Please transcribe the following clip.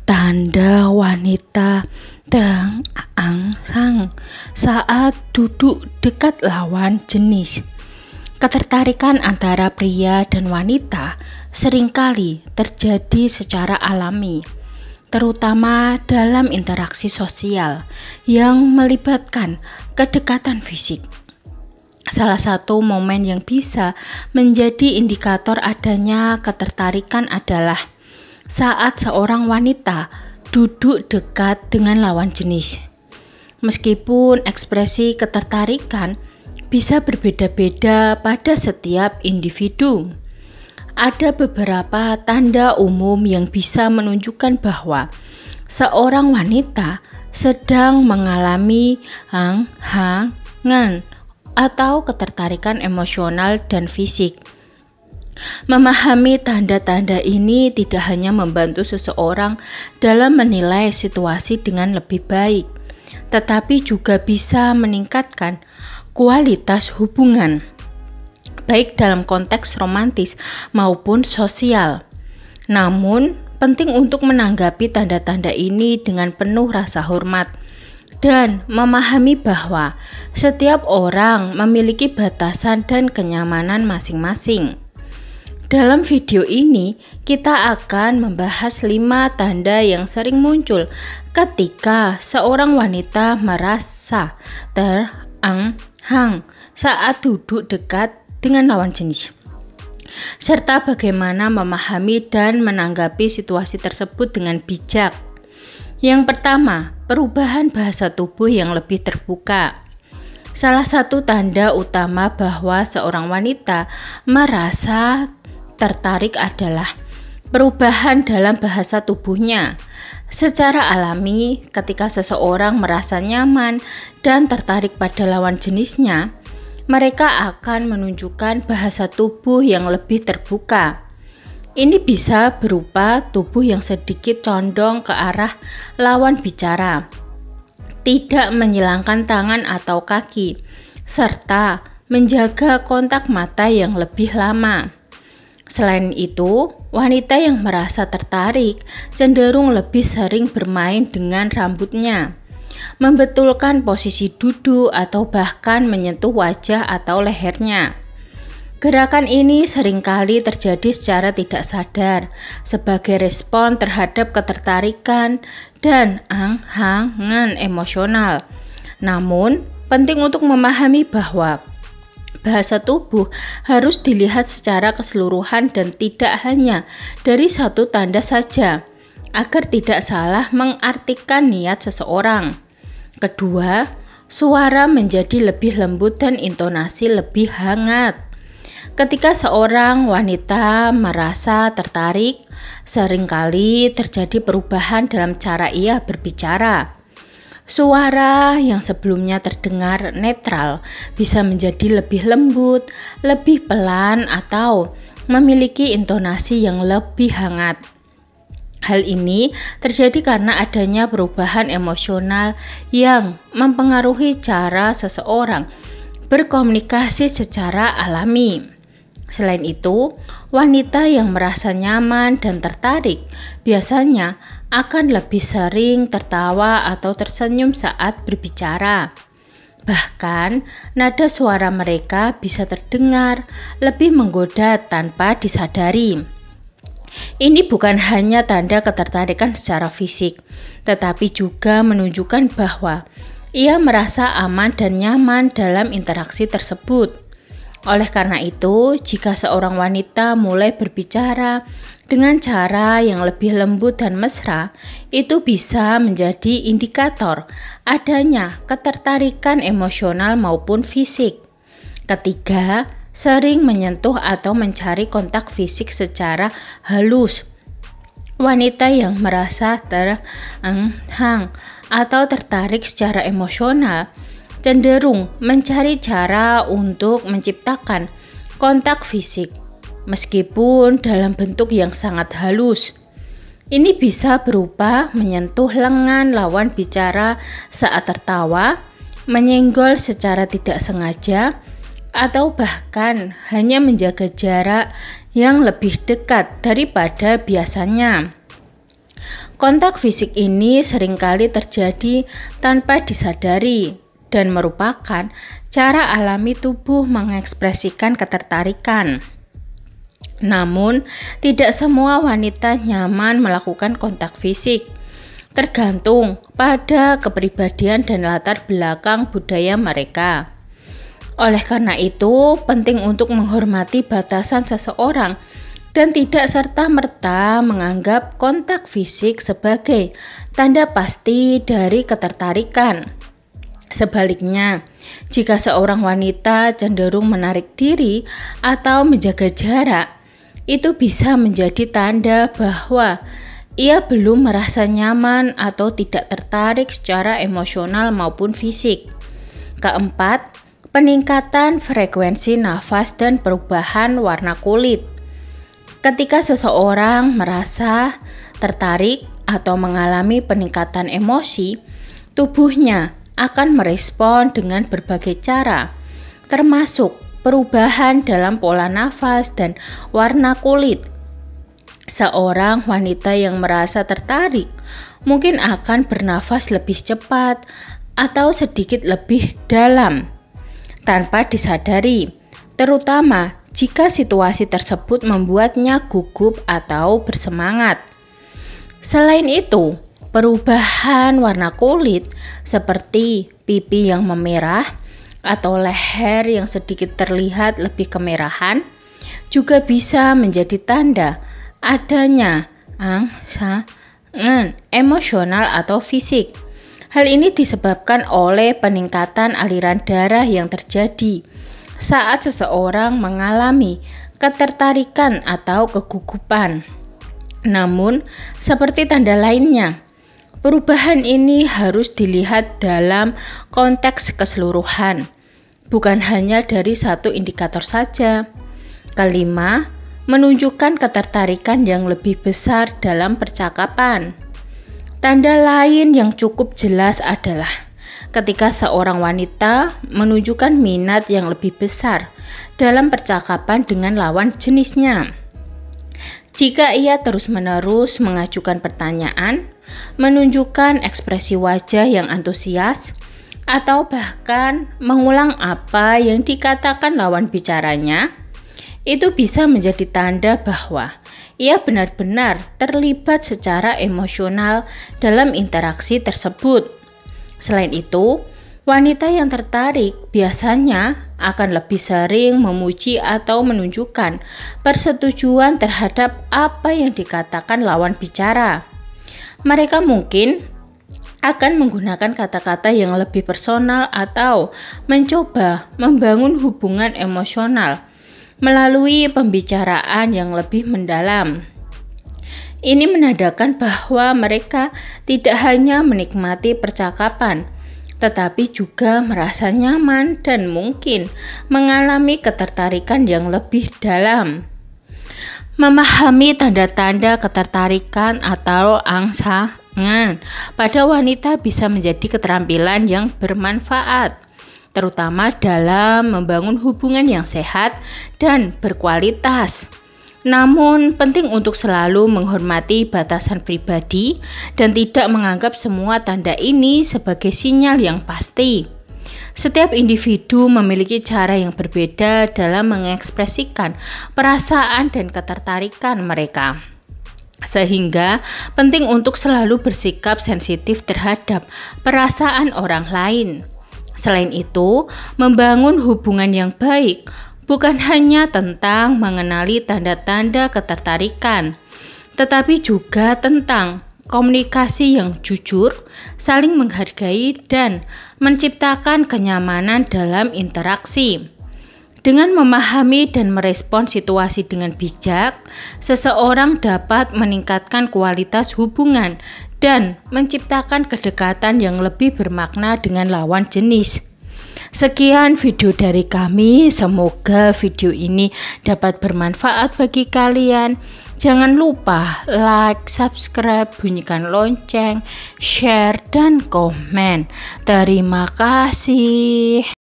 Tanda wanita terangsang saat duduk dekat lawan jenis. Ketertarikan antara pria dan wanita seringkali terjadi secara alami, terutama dalam interaksi sosial yang melibatkan kedekatan fisik. Salah satu momen yang bisa menjadi indikator adanya ketertarikan adalah saat seorang wanita duduk dekat dengan lawan jenis. Meskipun ekspresi ketertarikan bisa berbeda-beda pada setiap individu, ada beberapa tanda umum yang bisa menunjukkan bahwa seorang wanita sedang mengalami hang-hangan atau ketertarikan emosional dan fisik. Memahami tanda-tanda ini tidak hanya membantu seseorang dalam menilai situasi dengan lebih baik, tetapi juga bisa meningkatkan kualitas hubungan, baik dalam konteks romantis maupun sosial. Namun, penting untuk menanggapi tanda-tanda ini dengan penuh rasa hormat dan memahami bahwa setiap orang memiliki batasan dan kenyamanan masing-masing. Dalam video ini, kita akan membahas 5 tanda yang sering muncul ketika seorang wanita merasa terangsang saat duduk dekat dengan lawan jenis, serta bagaimana memahami dan menanggapi situasi tersebut dengan bijak. Yang pertama, perubahan bahasa tubuh yang lebih terbuka. Salah satu tanda utama bahwa seorang wanita merasa tertarik adalah perubahan dalam bahasa tubuhnya. Secara alami, ketika seseorang merasa nyaman dan tertarik pada lawan jenisnya, mereka akan menunjukkan bahasa tubuh yang lebih terbuka. Ini bisa berupa tubuh yang sedikit condong ke arah lawan bicara, tidak menyilangkan tangan atau kaki, serta menjaga kontak mata yang lebih lama. Selain itu, wanita yang merasa tertarik cenderung lebih sering bermain dengan rambutnya, membetulkan posisi duduk atau bahkan menyentuh wajah atau lehernya. Gerakan ini seringkali terjadi secara tidak sadar sebagai respon terhadap ketertarikan dan hang-hangan emosional. Namun, penting untuk memahami bahwa bahasa tubuh harus dilihat secara keseluruhan dan tidak hanya dari satu tanda saja, agar tidak salah mengartikan niat seseorang. Kedua, suara menjadi lebih lembut dan intonasi lebih hangat. Ketika seorang wanita merasa tertarik, seringkali terjadi perubahan dalam cara ia berbicara. Suara yang sebelumnya terdengar netral bisa menjadi lebih lembut, lebih pelan, atau memiliki intonasi yang lebih hangat. Hal ini terjadi karena adanya perubahan emosional yang mempengaruhi cara seseorang berkomunikasi secara alami. Selain itu, wanita yang merasa nyaman dan tertarik biasanya akan lebih sering tertawa atau tersenyum saat berbicara. Bahkan, nada suara mereka bisa terdengar lebih menggoda tanpa disadari. Ini bukan hanya tanda ketertarikan secara fisik, tetapi juga menunjukkan bahwa ia merasa aman dan nyaman dalam interaksi tersebut. Oleh karena itu, jika seorang wanita mulai berbicara dengan cara yang lebih lembut dan mesra, itu bisa menjadi indikator adanya ketertarikan emosional maupun fisik. Ketiga, sering menyentuh atau mencari kontak fisik secara halus. Wanita yang merasa terangsang atau tertarik secara emosional cenderung mencari cara untuk menciptakan kontak fisik, meskipun dalam bentuk yang sangat halus. Ini bisa berupa menyentuh lengan lawan bicara saat tertawa, menyenggol secara tidak sengaja, atau bahkan hanya menjaga jarak yang lebih dekat daripada biasanya. Kontak fisik ini seringkali terjadi tanpa disadari dan merupakan cara alami tubuh mengekspresikan ketertarikan. Namun, tidak semua wanita nyaman melakukan kontak fisik. Tergantung pada kepribadian dan latar belakang budaya mereka. Oleh karena itu, penting untuk menghormati batasan seseorang dan tidak serta-merta menganggap kontak fisik sebagai tanda pasti dari ketertarikan. Sebaliknya, jika seorang wanita cenderung menarik diri atau menjaga jarak, itu bisa menjadi tanda bahwa ia belum merasa nyaman atau tidak tertarik secara emosional maupun fisik. Keempat, peningkatan frekuensi nafas dan perubahan warna kulit. Ketika seseorang merasa tertarik atau mengalami peningkatan emosi, tubuhnya akan merespon dengan berbagai cara, termasuk perubahan dalam pola nafas dan warna kulit. Seorang wanita yang merasa tertarik mungkin akan bernafas lebih cepat atau sedikit lebih dalam tanpa disadari, terutama jika situasi tersebut membuatnya gugup atau bersemangat. Selain itu, perubahan warna kulit seperti pipi yang memerah atau leher yang sedikit terlihat lebih kemerahan juga bisa menjadi tanda adanya angsangan emosional atau fisik. Hal ini disebabkan oleh peningkatan aliran darah yang terjadi saat seseorang mengalami ketertarikan atau kegugupan. Namun, seperti tanda lainnya, perubahan ini harus dilihat dalam konteks keseluruhan, bukan hanya dari satu indikator saja. Kelima, menunjukkan ketertarikan yang lebih besar dalam percakapan. Tanda lain yang cukup jelas adalah ketika seorang wanita menunjukkan minat yang lebih besar dalam percakapan dengan lawan jenisnya. Jika ia terus-menerus mengajukan pertanyaan, menunjukkan ekspresi wajah yang antusias, atau bahkan mengulang apa yang dikatakan lawan bicaranya, itu bisa menjadi tanda bahwa ia benar-benar terlibat secara emosional dalam interaksi tersebut. Selain itu, wanita yang tertarik biasanya akan lebih sering memuji atau menunjukkan persetujuan terhadap apa yang dikatakan lawan bicara. Mereka mungkin akan menggunakan kata-kata yang lebih personal atau mencoba membangun hubungan emosional melalui pembicaraan yang lebih mendalam. Ini menandakan bahwa mereka tidak hanya menikmati percakapan, tetapi juga merasa nyaman dan mungkin mengalami ketertarikan yang lebih dalam. Memahami tanda-tanda ketertarikan atau angsangan pada wanita bisa menjadi keterampilan yang bermanfaat, terutama dalam membangun hubungan yang sehat dan berkualitas. Namun, penting untuk selalu menghormati batasan pribadi dan tidak menganggap semua tanda ini sebagai sinyal yang pasti. Setiap individu memiliki cara yang berbeda dalam mengekspresikan perasaan dan ketertarikan mereka. Sehingga penting untuk selalu bersikap sensitif terhadap perasaan orang lain. Selain itu, membangun hubungan yang baik bukan hanya tentang mengenali tanda-tanda ketertarikan, tetapi juga tentang komunikasi yang jujur, saling menghargai, dan menciptakan kenyamanan dalam interaksi. Dengan memahami dan merespon situasi dengan bijak, seseorang dapat meningkatkan kualitas hubungan dan menciptakan kedekatan yang lebih bermakna dengan lawan jenis. Sekian video dari kami, semoga video ini dapat bermanfaat bagi kalian. Jangan lupa like, subscribe, bunyikan lonceng, share, dan komen. Terima kasih.